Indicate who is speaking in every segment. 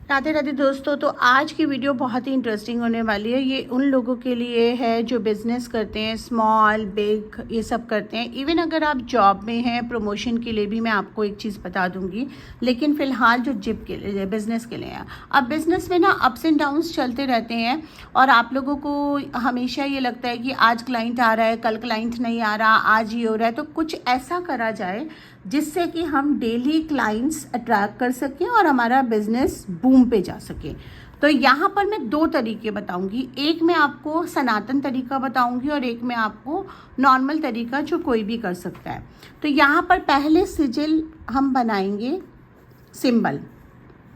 Speaker 1: राधे राधे दोस्तों। तो आज की वीडियो बहुत ही इंटरेस्टिंग होने वाली है। ये उन लोगों के लिए है जो बिज़नेस करते हैं, स्मॉल बिग ये सब करते हैं। इवन अगर आप जॉब में हैं, प्रमोशन के लिए भी मैं आपको एक चीज़ बता दूंगी। लेकिन फ़िलहाल जो जिप के लिए बिज़नेस के लिए है, अब बिज़नेस में ना अप्स एंड डाउन्स चलते रहते हैं और आप लोगों को हमेशा ये लगता है कि आज क्लाइंट आ रहा है, कल क्लाइंट नहीं आ रहा, आज ये हो रहा है। तो कुछ ऐसा करा जाए जिससे कि हम डेली क्लाइंट्स अट्रैक्ट कर सकें और हमारा बिजनेस बूम पे जा सके। तो यहाँ पर मैं दो तरीके बताऊंगी। एक मैं आपको सनातन तरीका बताऊंगी और एक मैं आपको नॉर्मल तरीका जो कोई भी कर सकता है। तो यहाँ पर पहले सिजिल हम बनाएंगे, सिंबल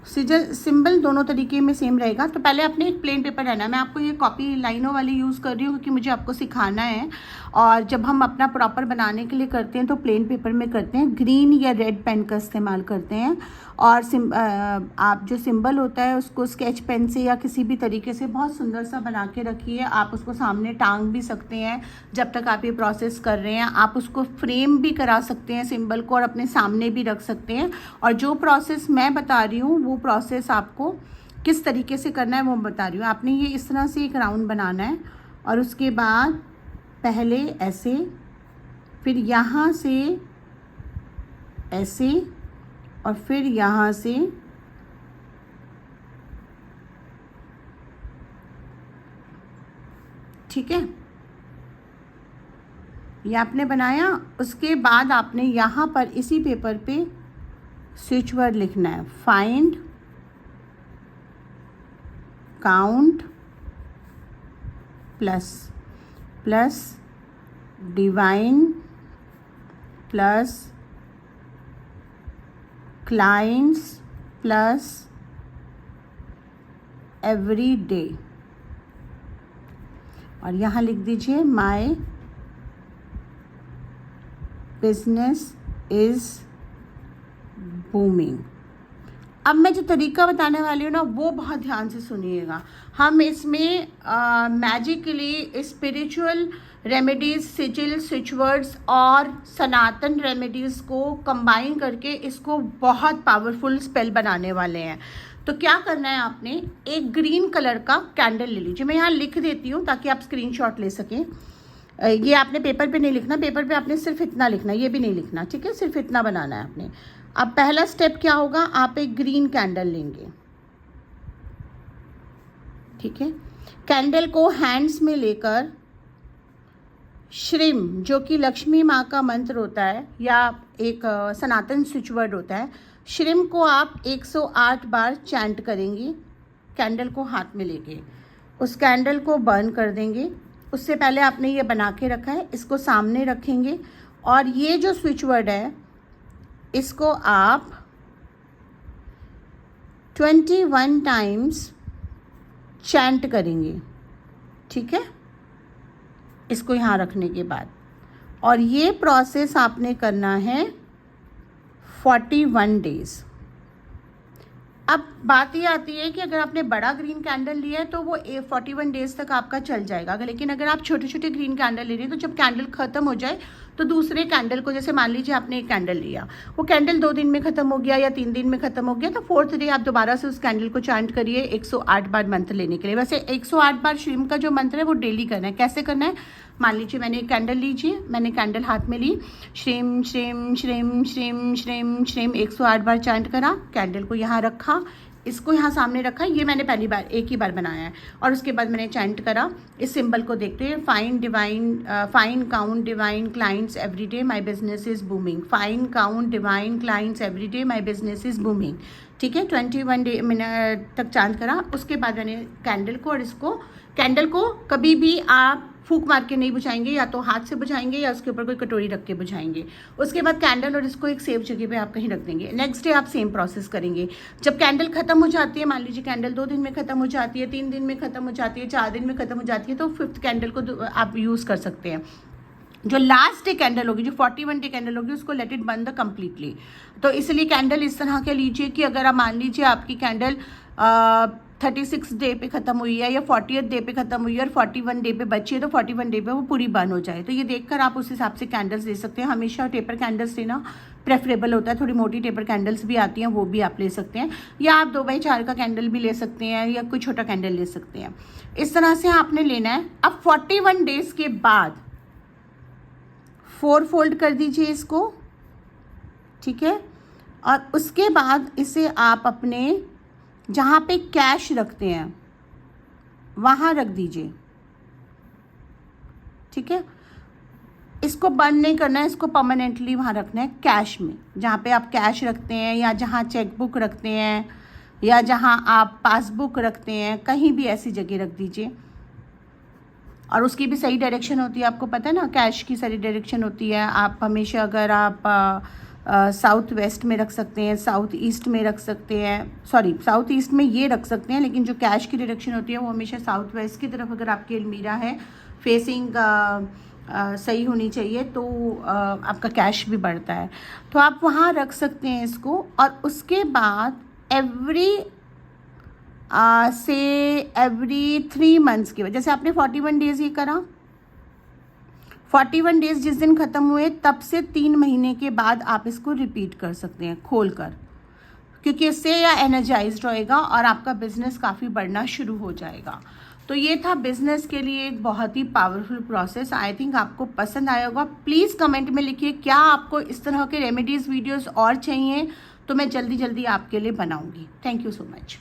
Speaker 1: सिंबल दोनों तरीके में सेम रहेगा। तो पहले अपने एक प्लेन पेपर रहना है। मैं आपको ये कॉपी लाइनों वाली यूज़ कर रही हूँ क्योंकि मुझे आपको सिखाना है। और जब हम अपना प्रॉपर बनाने के लिए करते हैं तो प्लेन पेपर में करते हैं, ग्रीन या रेड पेन का इस्तेमाल करते हैं। और आप जो सिंबल होता है उसको स्केच पेन से या किसी भी तरीके से बहुत सुंदर सा बना के रखिए। आप उसको सामने टांग भी सकते हैं जब तक आप ये प्रोसेस कर रहे हैं। आप उसको फ्रेम भी करा सकते हैं सिंबल को और अपने सामने भी रख सकते हैं। और जो प्रोसेस मैं बता रही हूँ वो प्रोसेस आपको किस तरीके से करना है वो बता रही हूँ। आपने ये इस तरह से एक राउंड बनाना है और उसके बाद पहले ऐसे, फिर यहाँ से ऐसे और फिर यहाँ से ठीक है। ये आपने बनाया। उसके बाद आपने यहाँ पर इसी पेपर पे स्विच वर्ड लिखना है, find count plus plus divine plus clients plus every day. और यहाँ लिख दीजिए माय बिजनेस इज बूमिंग। अब मैं जो तरीका बताने वाली हूँ ना वो बहुत ध्यान से सुनिएगा। हम इसमें magically spiritual remedies, sigil, switch words और सनातन रेमेडीज़ को कंबाइन करके इसको बहुत पावरफुल स्पेल बनाने वाले हैं। तो क्या करना है, आपने एक ग्रीन कलर का कैंडल ले लीजिए। मैं यहाँ लिख देती हूँ ताकि आप स्क्रीनशॉट ले सकें। ये आपने पेपर पे नहीं लिखना, पेपर पे आपने सिर्फ इतना लिखना, ये भी नहीं लिखना, ठीक है, सिर्फ इतना बनाना है आपने। अब पहला स्टेप क्या होगा, आप एक ग्रीन कैंडल लेंगे, ठीक है। कैंडल को हैंड्स में लेकर श्रीम, जो कि लक्ष्मी माँ का मंत्र होता है या एक सनातन स्विच वर्ड होता है, श्रीम को आप 108 बार चैंट करेंगी कैंडल को हाथ में लेके। उस कैंडल को बर्न कर देंगे। उससे पहले आपने ये बना के रखा है, इसको सामने रखेंगे और ये जो स्विच वर्ड है इसको आप 21 टाइम्स चैंट करेंगे, ठीक है, इसको यहाँ रखने के बाद। और ये प्रोसेस आपने करना है 41 डेज़। अब बात ये आती है कि अगर आपने बड़ा ग्रीन कैंडल लिया है तो वो 41 डेज़ तक आपका चल जाएगा। लेकिन अगर आप छोटे छोटे ग्रीन कैंडल ले रहे हैं तो जब कैंडल ख़त्म हो जाए तो दूसरे कैंडल को, जैसे मान लीजिए आपने एक कैंडल लिया, वो कैंडल 2 दिन में ख़त्म हो गया या 3 दिन में ख़त्म हो गया, तो 4th डे आप दोबारा से उस कैंडल को चैंट करिए 108 बार मंत्र लेने के लिए। वैसे 108 बार श्रीम का जो मंत्र है वो डेली करना है। कैसे करना है, मान लीजिए मैंने एक कैंडल लीजिए, मैंने कैंडल हाथ में ली, श्रीम श्रीम श्रीम श्रीम श्रीम श्रीम 108 बार चैंट करा, कैंडल को यहाँ रखा, इसको यहाँ सामने रखा। ये मैंने पहली बार एक ही बार बनाया है। और उसके बाद मैंने चैंट करा इस सिंबल को देखते हुए, fine count divine clients every day, my business is booming. Fine count divine clients every day, my business is booming, ठीक है। 21 मिनट तक चैंट करा। उसके बाद मैंने कैंडल को, और इसको कैंडल को कभी भी आप फूंक मार के नहीं बुझाएंगे, या तो हाथ से बुझाएंगे या उसके ऊपर कोई कटोरी रख के बुझाएंगे। उसके बाद कैंडल और इसको एक सेफ जगह पे आप कहीं रख देंगे। नेक्स्ट डे आप सेम प्रोसेस करेंगे। जब कैंडल खत्म हो जाती है, मान लीजिए कैंडल 2 दिन में खत्म हो जाती है, 3 दिन में खत्म हो जाती है, 4 दिन में खत्म हो जाती है, तो 5th कैंडल को आप यूज़ कर सकते हैं। जो लास्ट डे कैंडल होगी, जो 41 डे कैंडल होगी, उसको let it burn the completely. तो इसलिए कैंडल इस तरह के लीजिए कि अगर आप मान लीजिए आपकी कैंडल 36 डे पे ख़त्म हुई है या 40th डे पे ख़त्म हुई है और 41 डे पे बची है, तो 41 डे पे वो पूरी बर्न हो जाए। तो ये देखकर आप उस हिसाब से कैंडल्स ले सकते हैं। हमेशा पेपर कैंडल्स लेना प्रेफरेबल होता है। थोड़ी मोटी टेपर कैंडल्स भी आती हैं, वो भी आप ले सकते हैं, या आप 2x4 का कैंडल भी ले सकते हैं, या कोई छोटा कैंडल ले सकते हैं। इस तरह से आपने लेना है। अब 41 डेज के बाद 4 फोल्ड कर दीजिए इसको, ठीक है। और उसके बाद इसे आप अपने जहाँ पे कैश रखते हैं वहाँ रख दीजिए, ठीक है। इसको बंद नहीं करना है, इसको परमानेंटली वहाँ रखना है कैश में, जहाँ पे आप कैश रखते हैं, या जहाँ चेकबुक रखते हैं, या जहाँ आप पासबुक रखते हैं, कहीं भी ऐसी जगह रख दीजिए। और उसकी भी सही डायरेक्शन होती है, आपको पता है ना, कैश की सारी डायरेक्शन होती है। आप हमेशा अगर आप साउथ वेस्ट में रख सकते हैं, साउथ ईस्ट में रख सकते हैं, सॉरी साउथ ईस्ट में ये रख सकते हैं, लेकिन जो कैश की डायरेक्शन होती है वो हमेशा साउथ वेस्ट की तरफ, अगर आपकी अलमीरा है फेसिंग सही होनी चाहिए, तो आपका कैश भी बढ़ता है। तो आप वहाँ रख सकते हैं इसको। और उसके बाद एवरी 3 मंथ्स की वजह, जैसे आपने 41 डेज़ ये करा, 41 डेज़ जिस दिन ख़त्म हुए तब से 3 महीने के बाद आप इसको रिपीट कर सकते हैं खोल कर, क्योंकि इससे या एनर्जाइज्ड रहेगा और आपका बिजनेस काफ़ी बढ़ना शुरू हो जाएगा। तो ये था बिजनेस के लिए एक बहुत ही पावरफुल प्रोसेस। आई थिंक आपको पसंद आया होगा। प्लीज़ कमेंट में लिखिए क्या आपको इस तरह के रेमेडीज़ वीडियोस और चाहिए, तो मैं जल्दी जल्दी आपके लिए बनाऊंगी। Thank you so much.